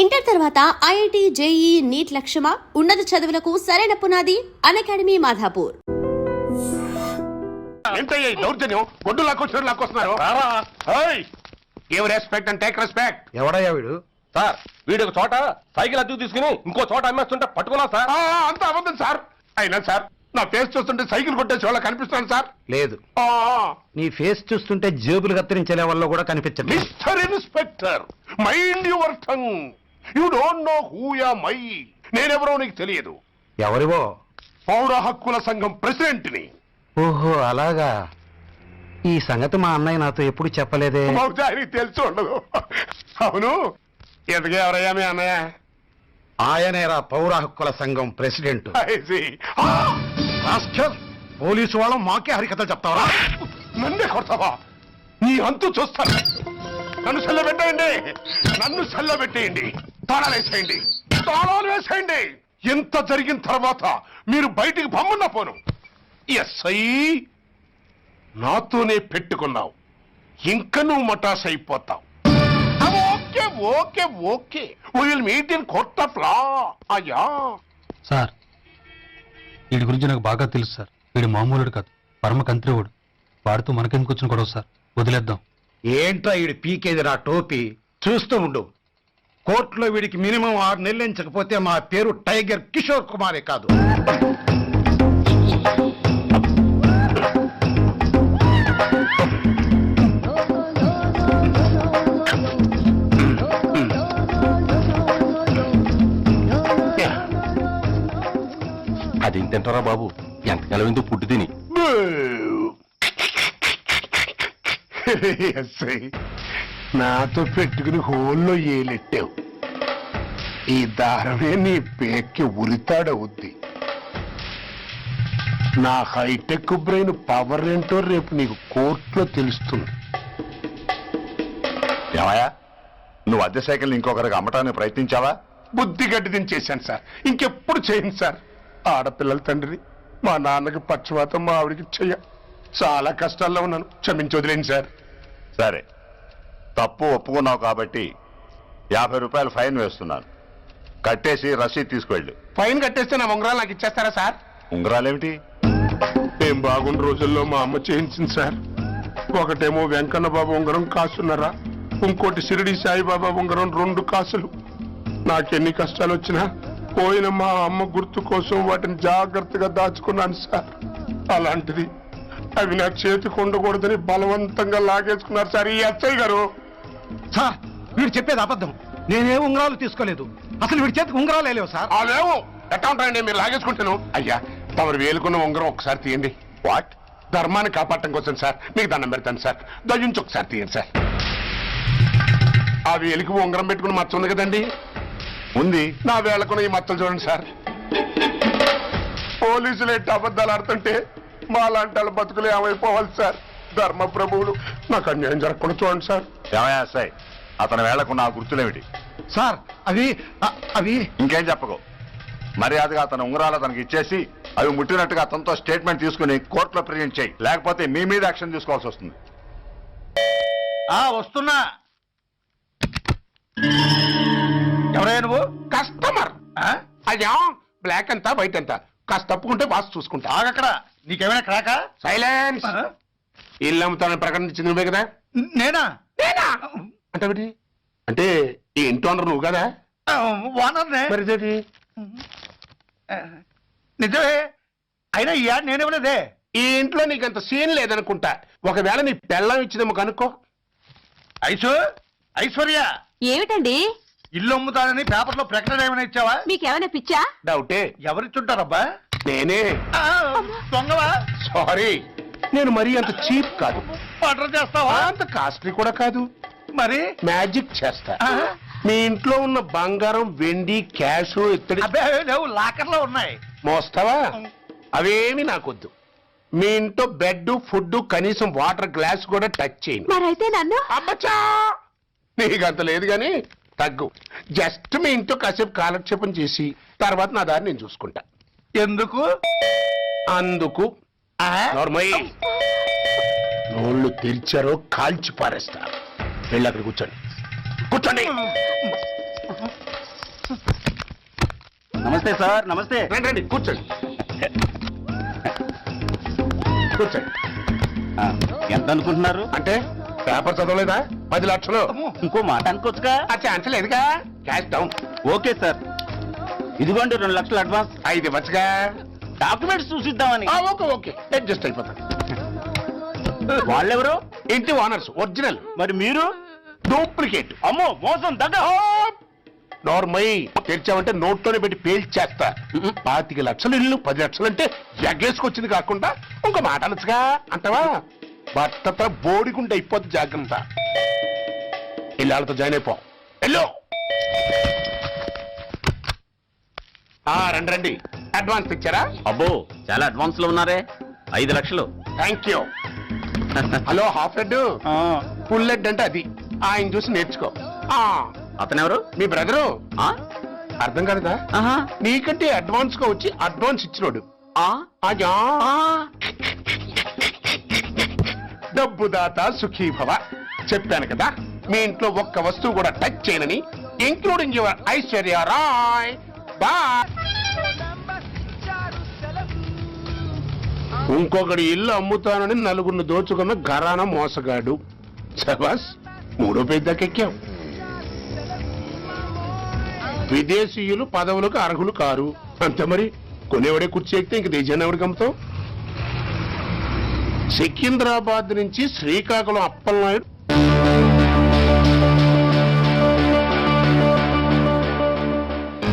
Inter తర్వాత IIT, JEE, neat లక్ష్యమా? ఉన్నత చదువులకు సరైన పునాది అన్అకాడమీ మాధాపూర్. ఏంటయ్యా దౌర్జన్యం? గొడ్డు లాక్కొస్తున్నారు. Give respect and take respect. ఎవడయ్యా వీడు? సార్ వీడు ఒక చోట సైకిల్ అద్దెకు తీసుకుని ఇంకో చోట అమ్మేస్తుంటే పట్టుకున్నా సార్. అంత అబద్ధం సార్. అయినా సార్ నా ఫేస్ చూస్తుంటే సైకిల్ కొట్టేసి వాళ్ళ కనిపిస్తాను సార్. లేదు, నీ ఫేస్ చూస్తుంటే జేబులు కత్తిరించే లెవెల్లో కూడా కనిపించదు. Mister inspector, mind your tongue. You don't know who am I. నేనెవరో నీకు తెలియదు. ఎవరివో? పౌర హక్కుల సంఘం ప్రెసిడెంట్ ని. ఓహో అలాగా. ఈ సంగతి మా అన్నయ్య నాతో ఎప్పుడు చెప్పలేదే. బహుశా ఆయనకి తెలిసి ఉండదు. అవును, ఎదుగు ఎవరయ్యా మీ అన్నయ్య? ఆయనేరా పౌర హక్కుల సంఘం ప్రెసిడెంట్. I see. పోలీసు వాళ్ళం మాకే హరికథలు చెప్తావరా? నన్నే కొడతావా? నీ అంతు చూస్తాను. నన్ను సెల్లబెట్టేయండి, నన్ను సెల్లబెట్టేయండి. తాళాలు వేసేయండి, తాళాలు వేసేయండి. ఎంత జరిగిన తర్వాత మీరు బయటికి పంపన్నా పోను. ఎస్ఐ నాతోనే పెట్టుకున్నావు, ఇంకా నువ్వు మటాస్ అయిపోతావు. Okay okay okay, will meet in court of law. అయ్యా సార్, వీడి గురించి నాకు బాగా తెలుసు సార్. వీడు మామూలుడు కాదు, పరమ కంత్రివుడు. వాడితో మనకెందుకు వచ్చిన గొడవ సార్? వదిలేద్దాం. ఏంట్రా వీడి పీకేది నా టోపీ? చూస్తూ ఉండు. కోర్టులో వీడికి మినిమం 6 నెలలు ఎంచకపోతే మా పేరు టైగర్ కిషోర్ కుమారే కాదు. అది తింటారా బాబు? ఎంతకాలం ఎందుకు పుట్టి తిని. ఎస్ఐ నాతో పెట్టుకుని హోల్లో ఏలెట్టావు. ఈ దారమే నీ పేక్కి ఉరితాడవుద్ది. నా హైటెక్ బ్రెయిన్ పవర్ ఏంటో రేపు నీకు కోర్టులో తెలుస్తుంది. ఏమయ్యా, నువ్వు అద్దె సైకిల్ ఇంకొకరికి అమ్మటానికి ప్రయత్నించావా? బుద్ధి గడ్డి దించేశాను సార్, ఇంకెప్పుడు చేయను సార్. ఆడపిల్లల తండ్రి, మా నాన్నకి పక్షవాతం, మా ఆవిడికి చెయ్య. చాలా కష్టాల్లో ఉన్నాను, క్షమించి వదిలేండి సార్. సరే, తప్పు ఒప్పుకున్నావు కాబట్టి 50 రూపాయలు ఫైన్ వేస్తున్నాను. కట్టేసి రసీదు తీసుకువెళ్ళు. ఫైన్ కట్టేస్తే నా ఉంగరాలు నాకు ఇచ్చేస్తారా సార్? ఉంగరాలేమిటి? మేము బాగున్న రోజుల్లో మా అమ్మ చేయించింది సార్. ఒకటేమో వెంకన్న బాబు ఉంగరం కాసున్నారా, ఇంకోటి షిరిడి సాయిబాబా ఉంగరం 2 కాసులు. నాకెన్ని కష్టాలు వచ్చినా పోయిన మా అమ్మ గుర్తు కోసం వాటిని జాగ్రత్తగా దాచుకున్నాను సార్. అలాంటిది అవి నా చేతికి ఉండకూడదని బలవంతంగా లాగేసుకున్నారు సార్ ఈ ఎస్ఐ గారు. సార్, వీడు చెప్పేది అబద్ధం. నేనే ఉంగరాలు తీసుకోలేదు. అసలు వీడి చేతికి ఉంగరాలు లేవు సార్. అవేమో ఎట్టా ఉంటాయండి, మీరు లాగేసుకుంటాను. అయ్యా, తమరు వేలుకున్న ఉంగరం ఒకసారి తీయండి. వాట్? ధర్మాన్ని కాపాడటం కోసం సార్, మీకు దండం పెడతాను సార్. దయ్యుంచి ఒకసారి తీయండి సార్. ఆ వేలికి ఉంగరం పెట్టుకుని మచ్చ ఉంది కదండి, ఉంది. నా వేళకున్న ఈ మచ్చలు చూడండి సార్. పోలీసులు ఎట్టి అబద్ధాలు ఆడుతుంటే మా లాంటి వాళ్ళ బతుకులు ఏమైపోవాలి సార్? ధర్మ ప్రభువులు, నాకు అన్యాయం జరగకుండా చూడండి సార్. ఏమయ్యా సాయి, అతని వేళకున్న ఆ గుర్తులేమిటి? సార్, అవి ఇంకేం చెప్పకు. మర్యాదగా అతని ఉంగరాలు అతనికి ఇచ్చేసి అవి ముట్టినట్టుగా అతనితో స్టేట్మెంట్ తీసుకుని కోర్టులో ప్రెజెంట్ చేయి. లేకపోతే మీ మీద యాక్షన్ తీసుకోవాల్సి వస్తుంది. వస్తున్నా. ఎవరయ్యా నువ్వు? కస్టమర్. అయ్యా, బ్లాక్ అంతా వైట్ అంతా కాస్త తప్పుకుంటే బాస్ చూసుకుంటా. ఆగక్కడ. నీకేమైనా క్రాకా? సైలెన్స్. ఇల్లు అమ్ముతానని ప్రకటించింది నువ్వే కదా? నేనా? అంటే అంటే ఈ ఇంటి ఓనర్ నువ్వు కదా? ఓనర్నే. మరి ఇదేంటి? నిజమే. అయినా ఈ యాడ్ నేనేమలేదే. ఈ ఇంట్లో నీకు అంత సీన్ లేదనుకుంటా. ఒకవేళ నీ పెళ్ళం ఇచ్చిందేమో కనుక్కో. ఐశ్వర్య, ఏమిటండి? ఇల్లు అమ్ముతానని పేపర్లో ప్రకటన ఏమైనా ఇచ్చావా? మీకేమైనా పిచ్చా? డౌటే. ఎవరిచ్చుంటారబ్బా? నేనే. దొంగవా? సారీ, నేను మరీ అంత చీప్ కాదు. ఆర్డర్ చేస్తావా? అంత కాస్ట్లీ కూడా కాదు. మరి మ్యాజిక్ చేస్తా. మీ ఇంట్లో ఉన్న బంగారం, వెండి, క్యాష్, ఇత్తడి లేవు, లాకర్లో ఉన్నాయి. మోస్తావా? అవేమి నాకొద్దు. మీ ఇంట్లో బెడ్, ఫుడ్, కనీసం వాటర్ గ్లాస్ కూడా టచ్ చేయను. మరైతే నన్ను అబ్బచ్చా, నీకంత లేదు గాని తగ్గు. జస్ట్ మీ ఇంట్లో కాసేపు కాలక్షేపం చేసి తర్వాత నా దారి నేను చూసుకుంటా. ఎందుకు? అందుకు. నోర్మయ్య, నోళ్ళు తెరిచారో కాల్చి పారేస్తా. వెళ్ళి అక్కడ కూర్చోండి. కూర్చోండి. నమస్తే సార్, నమస్తే. రండి రండి కూర్చోండి కూర్చోండి. ఆ, ఎంత అనుకుంటున్నారు? అంటే పేపర్ చదవలేదా 10 లక్షలు ఇంకో మాట అనుకోవచ్చుగా. ఆ ఛాన్స్ లేదుగా. Cash down. ఓకే సార్, ఇదిగోండి 2 లక్షలు అడ్వాన్స్. 5 ఇవ్వచ్చుగా. డాక్యుమెంట్స్ చూసిద్దామని. ఓకే ఓకే అడ్జస్ట్ అయిపోతాను. వాళ్ళెవరు? ఇంటి ఓనర్స్ ఒరిజినల్, మరి మీరు? డూప్లికేట్. అమ్మో, మోసం దగ్గర. నోర్మై తెరిచామంటే నోట్లోనే పెట్టి పేల్చేస్తా. 25 లక్షలు ఇల్లు 10 లక్షలు అంటే ఎగ్గేసుకొచ్చింది కాకుండా ఇంకో మాట అనొచ్చుగా అంటావా? బట్టతో బోడిగుంటే అయిపోద్ది. జాగ్రత్త. ఇల్లాళ్ళతో జాయిన్ అయిపో. వెళ్ళు. రండి రండి. అడ్వాన్స్ ఇచ్చారా? అబ్బో, చాలా అడ్వాన్స్ లో ఉన్నారే. 5 లక్షలు. Thank you. Hello half head, full head అంటే అది. ఆయన చూసి నేర్చుకో. అతనెవరు? మీ బ్రదరు. ఆ? అర్థం కాలేదా? ఆహా. నీకంటే అడ్వాన్స్ గా వచ్చి అడ్వాన్స్ ఇచ్చినోడు. ఆ? అయ్యా. ఆ. డబ్బు దాత సుఖీభవ. చెప్పాను కదా, మీ ఇంట్లో ఒక్క వస్తువు కూడా టచ్ చేయనని, including your Aishwarya Rai. Bye. ఇంకొకటి ఇల్లు అమ్ముతానని నలుగురిని దోచుకున్న ఘరానా మోసగాడు. శబాస్, 3వ పేజీ దాకా ఎక్కాం. విదేశీయులు పదవులకు అర్హులు కారు. అంతే మరి. కొనేవాడే కుర్చీ ఎక్కితే ఇంక దేశాన్ని ఎవరికి అమ్ముతాం? సికింద్రాబాద్ నుంచి శ్రీకాకుళం అప్పలనాయుడు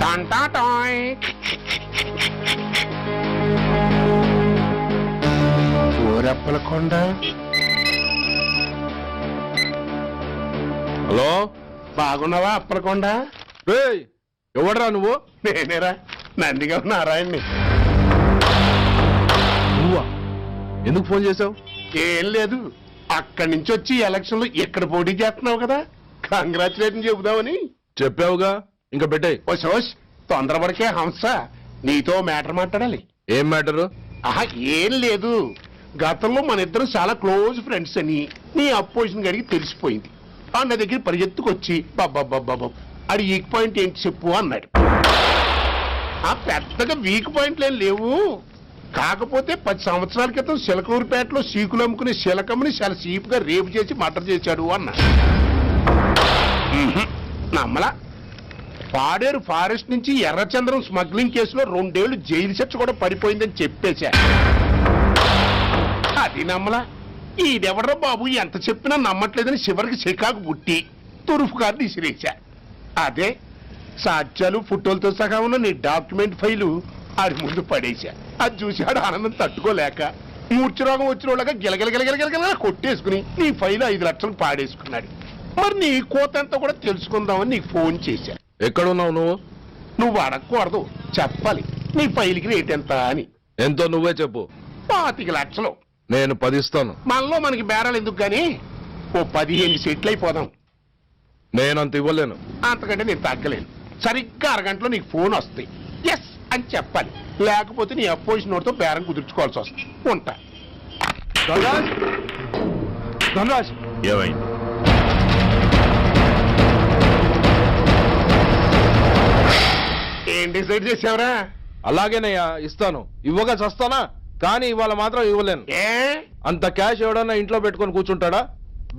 టాంటాటాయ్. ఊరప్పలకొండ. హలో, బాగున్నావా అప్పలకొండ? ఎవడరా నువ్వు? నేనేరా, నందిగా నారాయణ్ణి. నువ్వా? ఎందుకు ఫోన్ చేసావు? ఏం లేదు, అక్కడి నుంచి వచ్చి ఎలక్షన్ లో ఇక్కడ పోటీ చేస్తున్నావు కదా, కంగ్రాచులేషన్ చెబుదామని. చెప్పావుగా, ఇంకా పెట్టాయి. ఓ సోష్, తొందరపడికే హంస, నీతో మ్యాటర్ మాట్లాడాలి. ఏం మ్యాటరు? ఆహా, ఏం లేదు. గతంలో మన ఇద్దరు చాలా క్లోజ్ ఫ్రెండ్స్ అని నీ అపోజిషన్ గడికి తెలిసిపోయింది. అన్న దగ్గర పరిగెత్తుకొచ్చి బాబా అది వీక్ పాయింట్ ఏంటి చెప్పు అన్నాడు. ఆ పెద్దగా వీక్ పాయింట్లు ఏం లేవు, కాకపోతే 10 సంవత్సరాల క్రితం శిలకూరుపేటలో సీకులు అమ్ముకునే శిలకమ్మని చాలా సీపుగా రేపు చేసి మర్డర్ చేశాడు అన్నా. నమ్మలా. పాడేరు ఫారెస్ట్ నుంచి ఎర్రచంద్రం స్మగ్లింగ్ కేసులో 2 ఏళ్లు జైలు శిక్ష కూడా పడిపోయిందని చెప్పేశా. అది నమ్మలా. ఈడెవడ్రా బాబు ఎంత చెప్పినా నమ్మట్లేదని చివరికి చికాకు పుట్టి తురుపు కార్డు ఇసిరేశా. అదే సాక్ష్యాలు ఫోటోలతో సహా ఉన్న నీ డాక్యుమెంట్ ఫైలు ఆడి ముందు పడేశా. అది చూశాడు ఆనందం తట్టుకోలేక మూర్ఛరోగం వచ్చిన వాళ్ళగా గిలగిలగిలగిలగిలగిల కొట్టేసుకుని నీ ఫైల్ 5 లక్షలు పాడేసుకున్నాడు. మరి నీ కోతంతా కూడా తెలుసుకుందామని నీకు ఫోన్ చేశా. ఎక్కడున్నావు నువ్వు? నువ్వు అడగకూడదు, చెప్పాలి. నీ ఫైల్కి రేట్ ఎంత అని. ఎంతో నువ్వే చెప్పు. 25 లక్షలు. నేను 10 ఇస్తాను. మనలో మనకి బేరాలు ఎందుకు గాని, ఓ 15 సెట్లు అయిపోదాం. నేనంత ఇవ్వలేను. అంతకంటే నేను తగ్గలేను. సరిగ్గా అరగంటలో నీకు ఫోన్ వస్తాయి. ఎస్ అని చెప్పాలి, లేకపోతే నీ అపోజిషన్ నోటితో బేరం కుదుర్చుకోవాల్సి వస్తుంది. ఉంటా. ధనరాజ్, ధనరాజ్, ఏమైంది? ఏం డిసైడ్ చేసావురా? అలాగేనయ్యా, ఇస్తాను. ఇవ్వగా చస్తానా, కానీ ఇవాళ మాత్రం ఇవ్వలేను. ఏ అంత క్యాష్ ఎవడన్నా ఇంట్లో పెట్టుకొని కూర్చుంటాడా?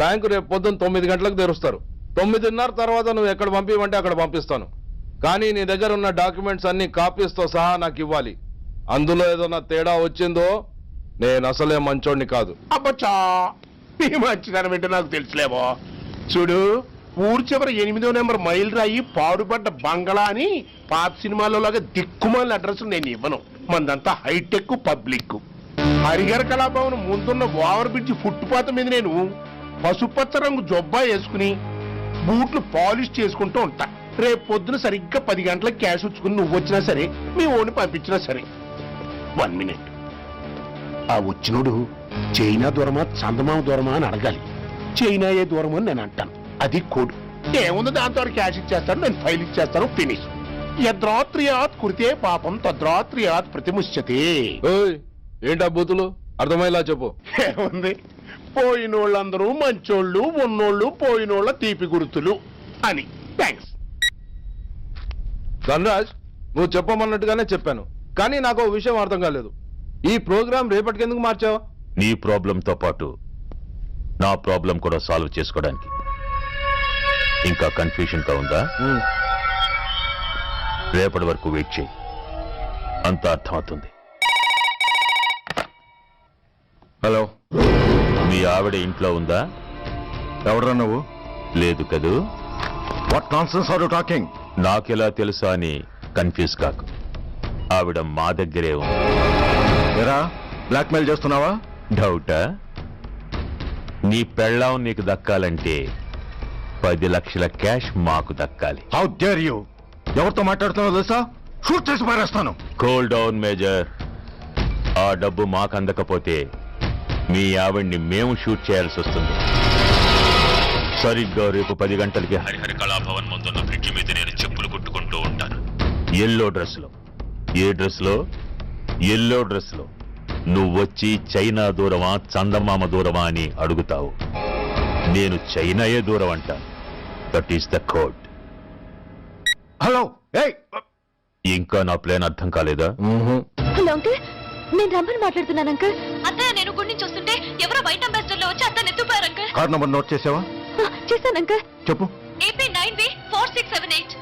బ్యాంకు రేపు పొద్దున్న 9 గంటలకు తెరుస్తారు. 9:30 తర్వాత నువ్వు ఎక్కడ పంపిమంటే అక్కడ పంపిస్తాను. కానీ నీ దగ్గర ఉన్న డాక్యుమెంట్స్ అన్ని కాపీస్తో సహా నాకు ఇవ్వాలి. అందులో ఏదైనా తేడా వచ్చిందో నేను అసలే మంచోడిని కాదు. అబ్బచ్చా, నీ మంచిదనం ఏంటో నాకు తెలుసులేవో. చూడు, ఊరు చివరి 8వ నెంబర్ మైల్ రాయి పాడుపడ్డ బంగళా అని పాత సినిమాలో లాగా దిక్కుమాల అడ్రస్ నేను ఇవ్వను. మందంతా హైటెక్ పబ్లిక్. హరిహర కళాభవన్ ముందున్న ఓవర్ బ్రిడ్జ్ ఫుట్పాత్ మీద నేను పసుపచ్చ రంగు జొబ్బా వేసుకుని బూట్లు పాలిష్ చేసుకుంటూ ఉంటా. రేపు పొద్దున సరిగ్గా 10 గంటలకు క్యాష్ వచ్చుకుని నువ్వు వచ్చినా సరే, మీ ఓని పంపించినా సరే. 1 మినిట్. ఆ వచ్చినోడు చైనా దూరమా చందమామ దూరమా అని అడగాలి. చైనా ఏ దూరం అని నేను అంటాను. అది కోడ్. ఏముంది, దాంతో క్యాష్ ఇచ్చేస్తాను, నేను ఫైల్ ఇచ్చేస్తాను, ఫినిష్. యద్రాత్రియాత్ కురితే పాపం తద్రాత్రియాత్ ప్రతిముష్యతే. ఏంటా బూతులు? అర్థమయ్యేలా చెప్పు. ఏముంది, పోయినోళ్ళందరూ మంచోళ్ళు, ఉన్నోళ్ళు పోయినోళ్ళ తీపి గుర్తులు అని. థ్యాంక్స్. ధనరాజ్, నువ్వు చెప్పమన్నట్టుగానే చెప్పాను, కానీ నాకు ఓ విషయం అర్థం కాలేదు. ఈ ప్రోగ్రాం రేపటికి ఎందుకు మార్చావు? నీ ప్రాబ్లంతో పాటు నా ప్రాబ్లం కూడా సాల్వ్ చేసుకోవడానికి. ఇంకా కన్ఫ్యూజన్ గా ఉందా? రేపటి వరకు వెయిట్ చేయి, అంతా అర్థమవుతుంది. హలో, మీ ఆవిడ ఇంట్లో ఉందా? ఎవడ్రా నువ్వు? లేదు కదూ. What nonsense are you talking? నాకెలా తెలుసా అని కన్ఫ్యూజ్ కాకు. ఆవిడ మా దగ్గరే ఉంది. ఎరా, బ్లాక్మెయిల్ చేస్తున్నావా? డౌటా? నీ పెళ్ళాం నీకు దక్కాలంటే 10 లక్షల క్యాష్ మాకు దక్కాలి. How dare you! ఎవరితో మాట్లాడుతున్నావు తెలుసా? షూట్ చేసి పారేస్తాను. Cool down major. ఆ డబ్బు మాకు అందకపోతే మీ ఆవిడ్ని మేము షూట్ చేయాల్సి వస్తుంది. సరిగ్గా రేపు 10 గంటలకి హరిహర కళాభవన్ ముందున్న బ్రిడ్జి మీద నేను చెప్పులు కుట్టుకుంటూ ఉంటాను. ఎల్లో డ్రెస్లో. ఏ డ్రెస్లో? ఎల్లో డ్రెస్లో. నువ్వొచ్చి చైనా దూరమా చందమామ దూరమా అని అడుగుతావు. నేను చైనాయే దూరం అంటాను. That is the code. Hello, ఏయ్! ఇంకా నా ప్లాన్ అర్థం కాలేదా? హలో అంకుల్, నేను రమ్మని మాట్లాడుతున్నాను అంకుల్. అత్తయ్య నేను గుడి నుంచి వస్తుంటే ఎవరో వైట్ అంబాసిడర్ లో వచ్చి అత్తని ఎత్తుపోయారు అంకుల్. కార్ నంబర్ నోట్ చేసావా? చేశాను అంకుల్. చెప్పు. AP 9V4678.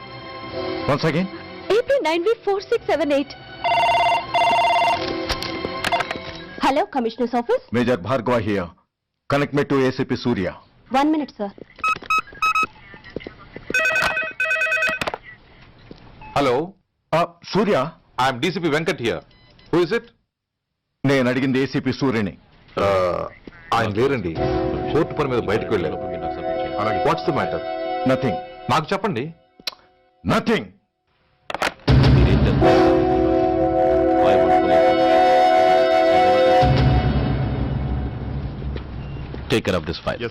Once again. AP 9V4678. Hello, commissioners office. Major Bhargava here. Connect me to ACP Surya. 1 minute sir. Hello, Surya, I'm DCP Venkat here. Who is it? నేను అడిగింది ACP సూర్యని. ఆయన లేరండి, court పని మీద బయటకు వెళ్ళారు. What's the matter? నథింగ్. నాకు చెప్పండి. Nothing. Take care of this file.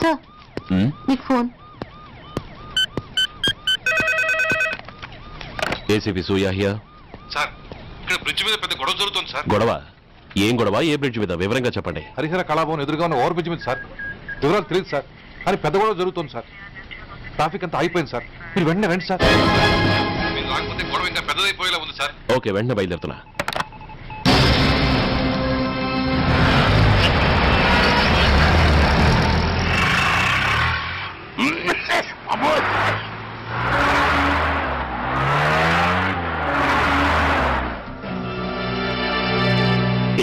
Sir, మీకు phone. ACP Surya here. Sir, ఇక్కడ బ్రిడ్జ్ మీద పెద్ద గొడవ జరుగుతుంది సార్. గొడవ? ఏం గొడవ? ఏ బ్రిడ్జ్ మీద? వివరంగా చెప్పండి. హరిహర కళాభవన్ ఎదురుగా ఉన్న ఓవర్ బ్రిడ్జ్ మీద సార్. వివరాలు తెలియదు సార్, కానీ పెద్ద గొడవ జరుగుతుంది సార్. ట్రాఫిక్ అంతా అయిపోయింది సార్. మీరు వెంటనే రండి సార్. మీరు రాకపోతే గొడవ ఇంకా పెద్దదైపోయేలా ఉంది సార్. ఓకే, వెంటనే బయలుదేరుతున్నా.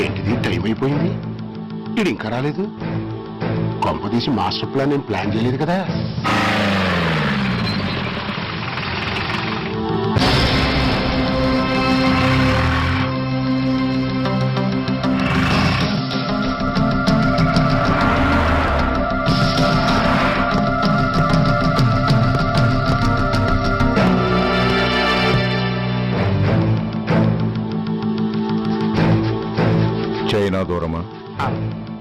ఏంటిది, టైం అయిపోయింది, ఇది ఇంకా రాలేదు. కొంపదీసి మాస్టర్ ప్లాన్ నేను ప్లాన్ చేయలేదు కదా. చైనా దూరమా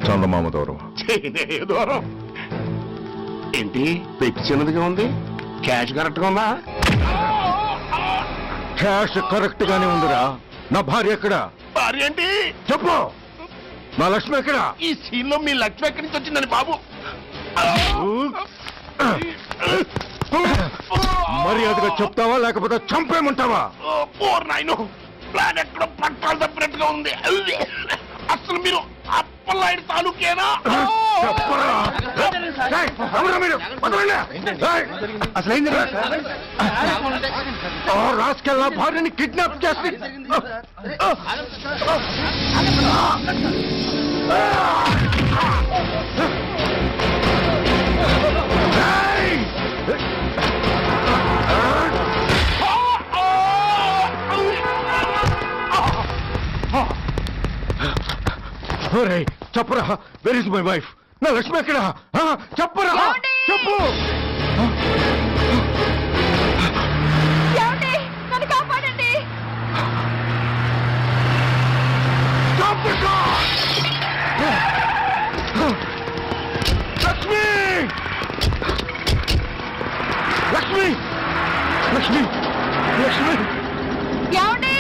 చందమామ దూరమా? దూరం ఏంటి, పెట్టి చిన్నదిగా ఉంది, క్యాష్ కరెక్ట్ గా ఉందా? క్యాష్ కరెక్ట్ గానే ఉందిరా. నా భార్య ఎక్కడ? భార్య ఏంటి చెప్పు. నా లక్ష్మి ఎక్కడ? ఈ సీన్ లో మీ లక్ష్మి ఎక్కడి నుంచి వచ్చిందని బాబు? మర్యాదగా చెప్తావా లేకపోతే చంపేమంటావా? పోర్ నాయను, ప్లాన్ ఎక్కడో పట్టాలు తప్పినట్టుగా ఉంది. అసలు మీరు అప్పలాంటి తాలూకేనా? రాసుకెళ్ళ భార్యని కిడ్నాప్ చేసి చెప్పరా, వెర్ ఇస్ మై వైఫ్? నా లక్ష్మి ఎక్కడ? చెప్పరా, చెప్పు. నన్ను కాపాడండి. లక్ష్మి, లక్ష్మి, లక్ష్మి, లక్ష్మి, ఏమండి?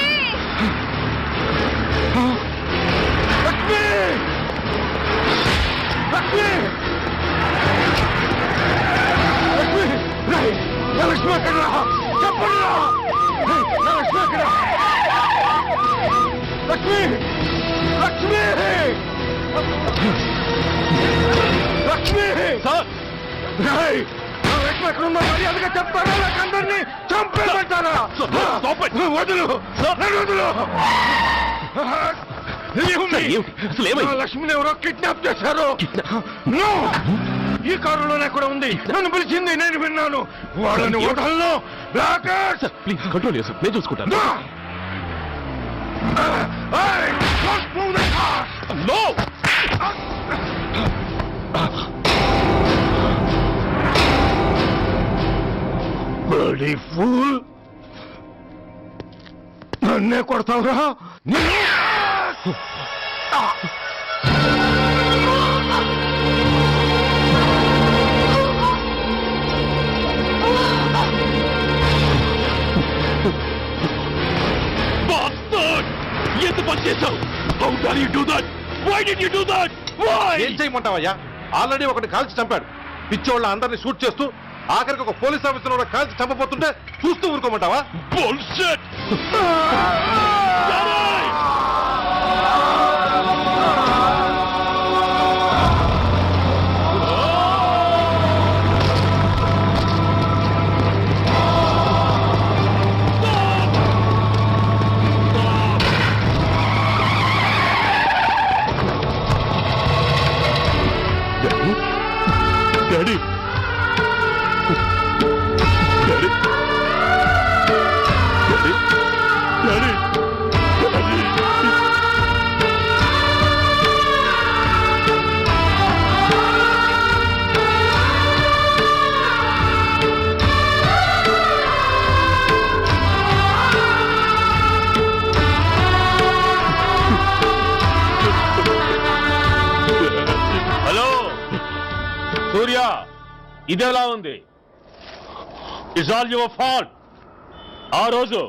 లక్ష్మి, లక్ష్మి, లక్ష్మి, లక్ష్మి ఎక్కడ చెప్పండి నా లక్ష్మి ఎక్కడ లక్ష్మి లక్ష్మి లక్ష్మి సార్ నా లక్ష్మి ఎక్కడ ఉందో మర్యాదగా చెప్తారా నాకు అందరినీ చంపేమంటారా వదులు వదులు లక్ష్మిని ఎవరో కిడ్నాప్ చేశారు ఈ కారులోనే కూడా ఉంది నన్ను పిలిచింది నేను విన్నాను వాళ్ళని హోటల్లో ప్లీజ్ కంట్రోల్ చేస్తాను నేను చూసుకుంటాను ఫూల్ నన్నే కొడతావురా ఎంత పని చేశావు? How dare you do that? Why did you do that? Why? ఏం చేయమంటావయ్యా ఆల్రెడీ ఒకటి కాల్చి చంపాడు పిచ్చోళ్ళ అందరినీ షూట్ చేస్తూ ఆఖరికి ఒక పోలీస్ ఆఫీసర్ కూడా కాల్చి చంపబోతుంటే చూస్తూ ఊరుకోమంటావా? Bullshit! Daddy! Daddy! Daddy! Daddy! Hello Surya ఇదెలా ఉంది? It's all your fault. ఆ రోజు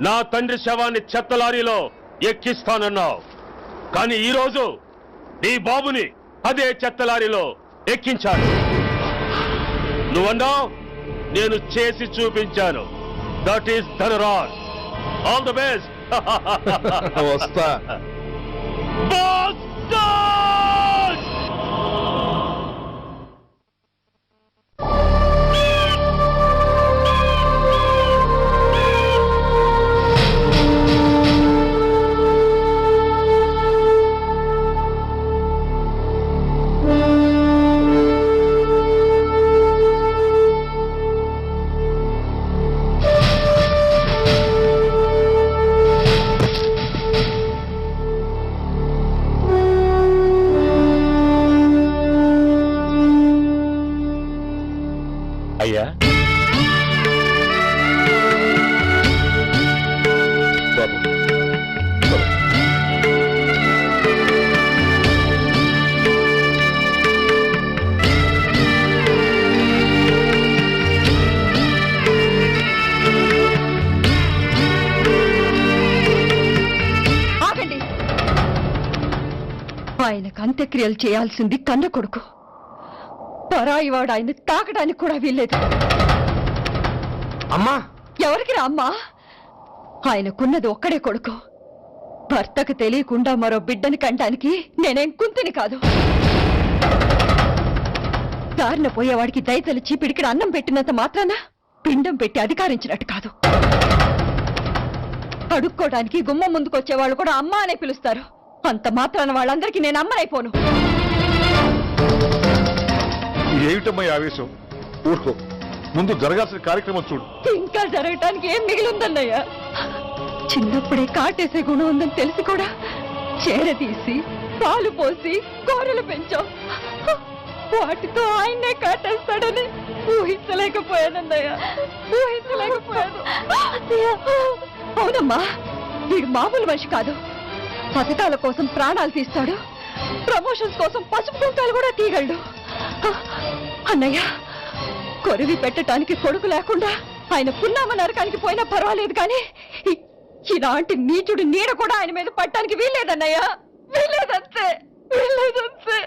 నా తండ్రి శవాన్ని చెత్త లారీలో ఎక్కిస్తానన్నావు, కానీ ఈ రోజు నీ బాబుని అదే చెత్త లారీలో ఎక్కించాను. నువ్వన్నావు, నేను చేసి చూపించాను. That is Dhanraj. All the best. వస్తా అయ్యా బాబు ఆగండి. ఆయనకు అంత్యక్రియలు చేయాల్సింది కన్న కొడుకు. పరాయివాడు ఆయన తాకడానికి కూడా వీల్లేదు. అమ్మా ఎవరికి రా అమ్మా? ఆయనకున్నది ఒక్కడే కొడుకు. భర్తకు తెలియకుండా మరో బిడ్డని కంటానికి నేనేం కుంతిని కాదు. దారిన పోయేవాడికి దయతలిచి పిడికిడ అన్నం పెట్టినంత మాత్రాన పిండం పెట్టి అధికారించినట్టు కాదు. అడుక్కోవడానికి గుమ్మం ముందుకొచ్చే వాళ్ళు కూడా అమ్మ అనే పిలుస్తారు. అంత మాత్రాన వాళ్ళందరికీ నేను అమ్మనైపోను. ఏమిటమ్మా ఆవేశం? ఊరుకో, ముందు జరగాల్సిన కార్యక్రమం చూడు. ఇంకా జరగటానికి ఏం మిగిలిందన్నయ్య? చిన్నప్పుడే కాటేసే గుణం ఉందని తెలిసి కూడా చేరదీసి పాలు పోసి కూరలు పెంచాం. వాటితో ఆయన్నే కాటేస్తాడని ఊహించలేకపోయానన్నయ్య, ఊహించలేకపోయాను. అవునమ్మా, వీడు మామూలు మనిషి కాదు. పథకాల కోసం ప్రాణాలు తీస్తాడు, ప్రమోషన్స్ కోసం పసుపు కుంకాలు కూడా తీయగలడు. అన్నయ్య, కొరివి పెట్టడానికి కొడుకు లేకుండా ఆయన పున్నామ నరకానికి పోయినా పర్వాలేదు, కానీ ఇలాంటి నీచుడు నీడ కూడా ఆయన మీద పట్టడానికి వీల్లేదన్నయ్య, వీల్లేదంతే, వీల్లేదంతే.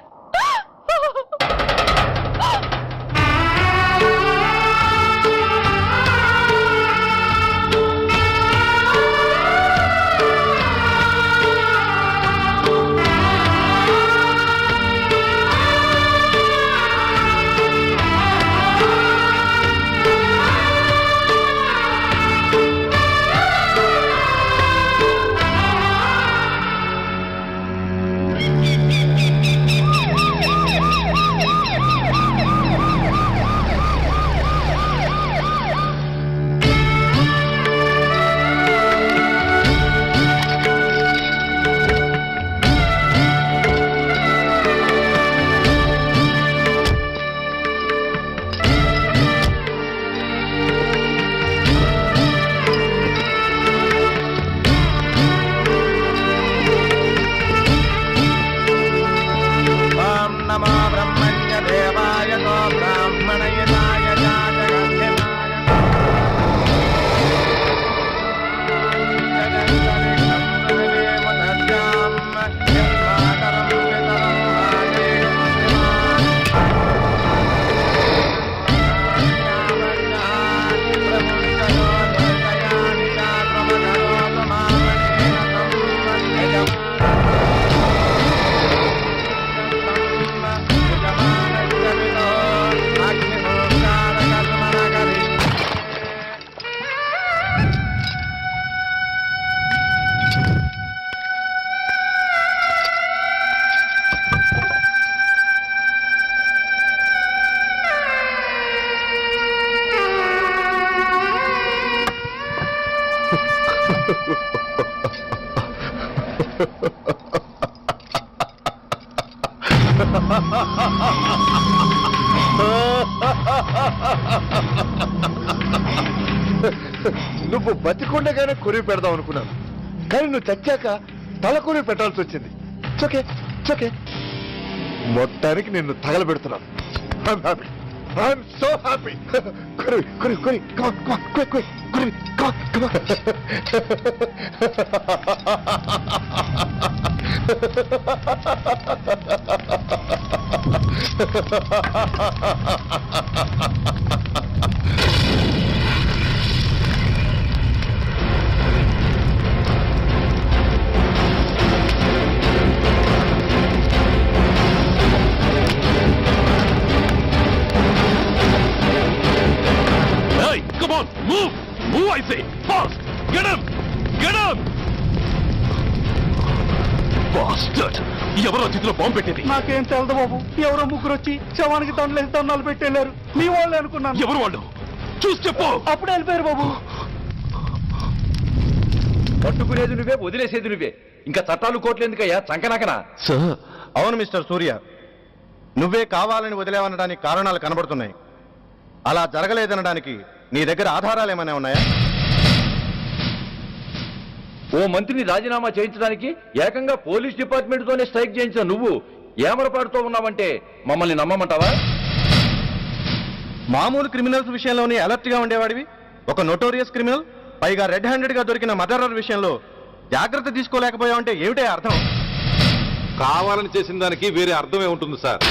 నువ్వు బతికుండగానే కొరివి పెడదాం అనుకున్నాను, కానీ నువ్వు చచ్చాక తల కొరివి పెట్టాల్సి వచ్చింది. ఓకే ఓకే, మొత్తానికి నిన్ను తగలబెడుతున్నాను. I'm so happy. కొరివి కొరివి కొరివి, కొరివి Hey, come on, move! Move, I say! Fast! Get him! Get him! Bastard! ఎవరో చేతిలో బాంబు పెట్టేది? నాకేం తెలదు బాబు. ఎవరో ముగ్గురు వచ్చి శవానికి దండలేసి దండాలు పెట్టేళ్ళారు. మీ వాళ్ళే అనుకున్నాను. ఎవరు వాళ్ళు? చూసి చెప్పు! అప్పుడే వెళ్ళిపోయారు బాబు. పట్టుకునేది నువ్వే, వదిలేసేది నువ్వే. ఇంకా చట్టాలు కోట్లు ఎందుకయ్యా చంకనాకనా? సార్, అవును మిస్టర్ సూర్య, నువ్వే కావాలని వదిలేవనడానికి కారణాలు కనబడుతున్నాయి. అలా జరగలేదనడానికి నీ దగ్గర ఆధారాలు ఏమైనా ఉన్నాయా? ఓ మంత్రిని రాజీనామా చేయించడానికి ఏకంగా పోలీస్ డిపార్ట్మెంట్ తోనే స్ట్రైక్ చేయించిన నువ్వు ఏమరపాటుతో ఉన్నావంటే మమ్మల్ని నమ్మమంటావా? మామూలు క్రిమినల్స్ విషయంలోనే అలర్ట్ గా ఉండేవాడివి, ఒక నోటోరియస్ క్రిమినల్, పైగా రెడ్ హ్యాండెడ్ గా దొరికిన మర్డరర్ విషయంలో జాగ్రత్త తీసుకోలేకపోయావంటే ఏమిటే అర్థం? కావాలని చేసిన దానికి వేరే అర్థమే ఉంటుంది సార్.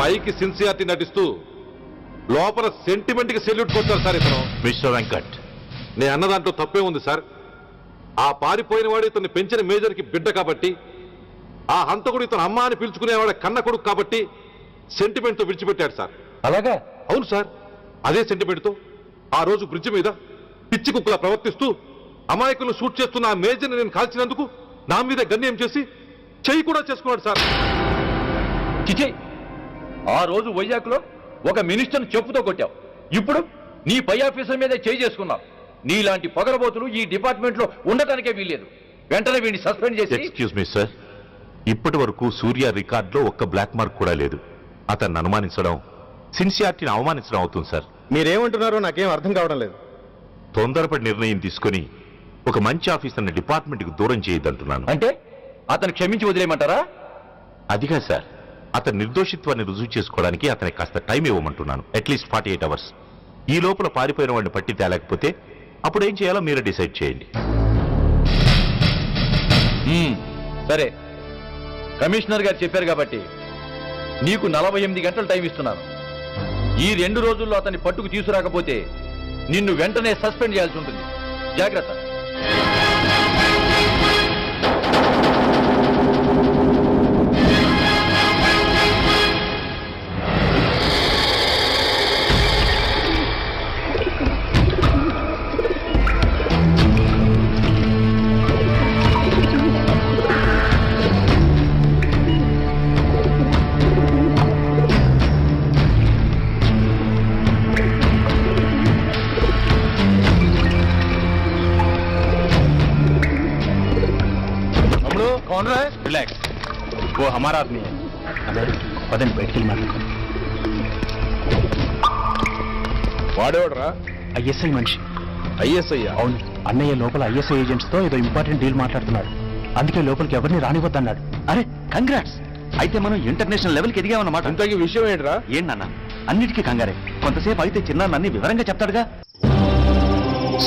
పైకి సిన్సియారిటీ నటిస్తూ లోపల సెంటిమెంట్ కి సెల్యూట్ కొట్టారు సార్ ఇతను. మిస్టర్ వెంకట్, నేను అన్న దాంట్లో తప్పే ఉంది సార్. ఆ పారిపోయిన వాడు ఇతన్ని పెంచిన మేజర్ కి బిడ్డ కాబట్టి, ఆ హంతకుడు ఇతను అమ్మ అని పిలుచుకునేవాడు కన్న కొడుకు కాబట్టి సెంటిమెంట్ తో విడిచిపెట్టాడు సార్. అలాగా? అవును సార్. అదే సెంటిమెంట్ తో ఆ రోజు బ్రిడ్జ్ మీద పిచ్చి కుక్కలా ప్రవర్తిస్తూ అమాయకులను షూట్ చేస్తున్న ఆ మేజర్ని నేను కాల్చినందుకు నా మీద గన్యం చేసి చెయ్యి కూడా చేసుకున్నాడు సార్. చిచే, ఆ రోజు వైజాగ్లో ఒక మినిస్టర్ని చెప్పుతో కొట్టావు, ఇప్పుడు నీ పై ఆఫీసర్ మీద చేయి చేసుకున్నావు. నీలాంటి పొగరబోతులు ఈ డిపార్ట్మెంట్ లో ఉండటానికే వీల్లేదు. వెంటనే వీడిని సస్పెండ్ చేసి. ఎక్స్క్యూజ్ మీ సార్, ఇప్పటి వరకు సూర్య రికార్డులో ఒక్క బ్లాక్ మార్క్ కూడా లేదు. అతన్ని అనుమానించడం సిన్సియారిటీని అవమానించడం అవుతుంది సార్. మీరేమంటున్నారో నాకేం అర్థం కావడం లేదు. తొందరపడి నిర్ణయం తీసుకొని ఒక మంచి ఆఫీసర్ని డిపార్ట్మెంట్కి దూరం చేయొద్దంటున్నాను. అంటే అతను క్షమించి వదిలేయమంటారా? అదిగా సార్, అతని నిర్దోషిత్వాన్ని రుజువు చేసుకోవడానికి అతనికి కాస్త టైం ఇవ్వమంటున్నాను. At least 48 hours. ఈ లోపల పారిపోయిన వాడిని పట్టి తేలేకపోతే అప్పుడు ఏం చేయాలో మీరే డిసైడ్ చేయండి. సరే, కమిషనర్ గారు చెప్పారు కాబట్టి నీకు 48 గంటలు టైం ఇస్తున్నాను. ఈ 2 రోజుల్లో అతన్ని పట్టుకు తీసుకురాకపోతే నిన్ను వెంటనే సస్పెండ్ చేయాల్సి ఉంటుంది. జాగ్రత్త. कौन रहा है? रिलैक्स, वो हमारा आदमी है. पदन बैठ के मार. వాడేవాడరా? ఐఎస్ఐ మనిషి. ఐఎస్ఐ? అవును, అన్నయ్య లోపల ఐఎస్ఐ ఏజెంట్స్ తో ఏదో ఇంపార్టెంట్ డీల్ మాట్లాడుతున్నాడు. అందుకే లోపలికి ఎవరిని రానివద్దన్నాడు. అరే కంగ్రాట్స్, అయితే మనం ఇంటర్నేషనల్ లెవెల్కి ఎదిగామన్నమాట. ఇంతకీ విషయం ఏంట్రా? ఏంటన్నా అన్నిటికీ కంగారే, కొంతసేపు అయితే చిన్న అన్ని వివరంగా చెప్తాడుగా.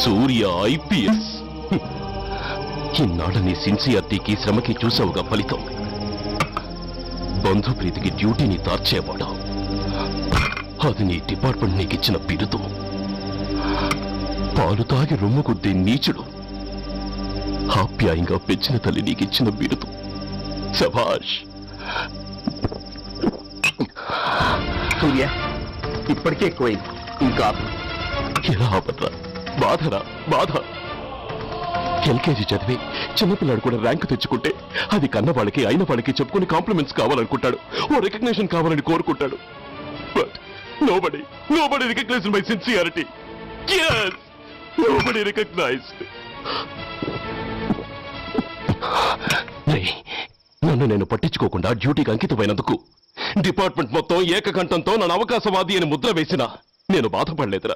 సూర్య ఐపీఎస్. ఇన్నాళ్ళ నీ సిన్సియారిటీకి శ్రమకి చూసావుగా ఫలితం. బంధుప్రీతికి డ్యూటీని తార్చేవాడు. అది నీ డిపార్ట్మెంట్ నీకిచ్చిన బిరుదు. పాలు తాగి రొమ్ము కొద్ది నీచుడు. ఆప్యాయంగా పెంచిన తల్లి నీకిచ్చిన బిరుదు. శభాష్. సూర్య, ఇప్పటికే ఎక్కువైంది, ఇంకా ఎలా ఆపట్రా? బాధరా బాధ. ఎల్కేజీ చదివి చిన్నపిల్లాడు కూడా ర్యాంకు తెచ్చుకుంటే అది కన్న వాళ్ళకి అయిన వాళ్ళకి చెప్పుకుని కాంప్లిమెంట్స్ కావాలనుకుంటాడు, ఓ రికగ్నిషన్ కావాలని కోరుకుంటాడు. But nobody recognized my sincerity. Yes, nobody recognized. నన్ను నేను పట్టించుకోకుండా డ్యూటీకి అంకితమైనందుకు డిపార్ట్మెంట్ మొత్తం ఏకకంఠంతో నన్ను అవకాశవాది అని ముద్ర వేసిన నేను బాధపడలేదురా.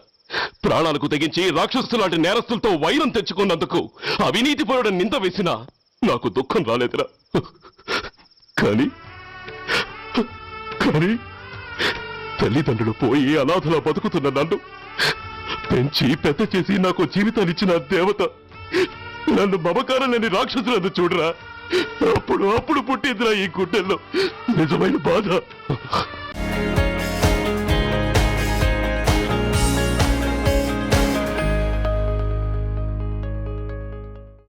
ప్రాణాలకు తెగించి రాక్షసులు లాంటి నేరస్తులతో వైరం తెచ్చుకున్నందుకు అవినీతి పరుడని నింద వేసినా నాకు దుఃఖం రాలేదురా. కానీ కానీ తల్లిదండ్రులు పోయి అనాథలా బతుకుతున్న నన్ను పెంచి పెద్ద చేసి నాకు జీవితాన్ని ఇచ్చిన దేవత నన్ను మమకారం లేని రాక్షసులను చూడరా. అప్పుడు పుట్టిందిరా ఈ గుడ్డల్లో నిజమైన బాధ.